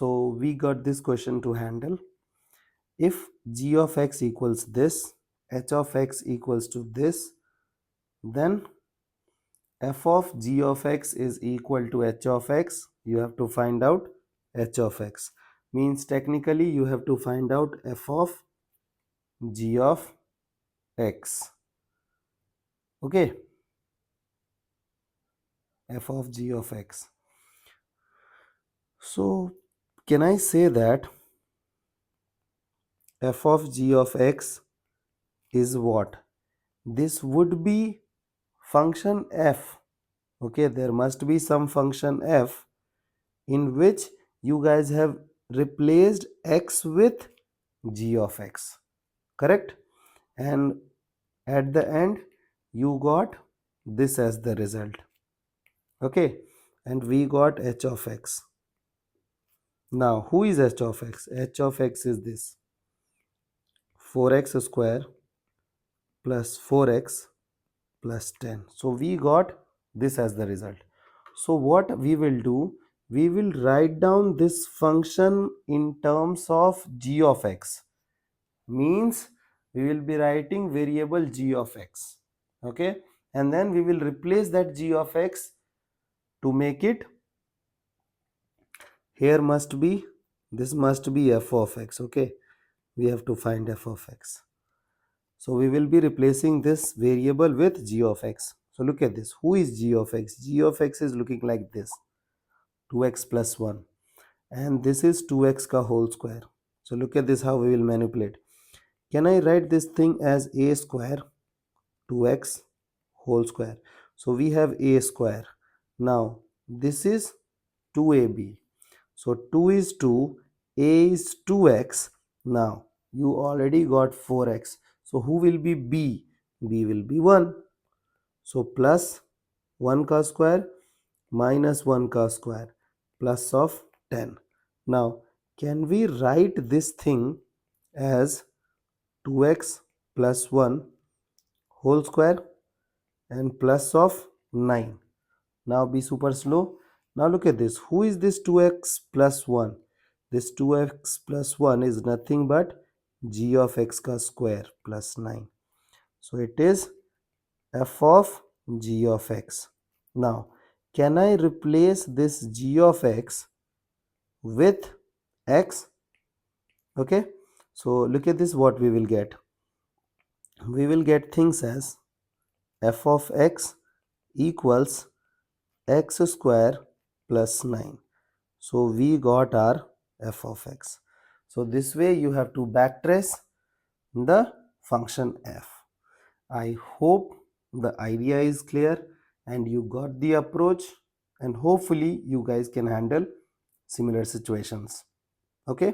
So we got this question to handle. If g of x equals this, h of x equals to this, then f of g of x is equal to h of x. You have to find out h of x. Means technically you have to find out f of g of x. Okay, f of g of x. So can I say that f of g of x is what? This would be function f. Okay, there must be some function f in which you guys have replaced x with g of x, correct? And at the end you got this as the result. Okay, and we got h of x. Now who is h of x? H of x is this 4x square plus 4x plus 10. So we got this as the result. So what we will do, we will write down this function in terms of g of x. Means we will be writing variable g of x. Okay, and then we will replace that g of x to make it, here must be, this must be f of x. Okay, we have to find f of x. So we will be replacing this variable with g of x. So look at this. Who is g of x? G of x is looking like this, 2x plus 1. And this is 2x ka whole square. So look at this, how we will manipulate. Can I write this thing as a square 2x whole square? So we have a square. Now this is 2ab. So 2 is 2, a is 2x. Now you already got 4x. So who will be b? B will be 1. So plus 1 ka square minus 1 ka square plus of 10. Now can we write this thing as 2x plus 1 whole square and plus of 9? Now be super slow. Now look at this. Who is this 2x plus 1? This 2x plus 1 is nothing but g of x ka square plus 9. So it is f of g of x. Now can I replace this g of x with x? Okay, so look at this, what we will get. We will get things as f of x equals x square plus 9. So we got our f of x. So this way you have to backtrace the function f. I hope the idea is clear and you got the approach, and hopefully you guys can handle similar situations. Okay.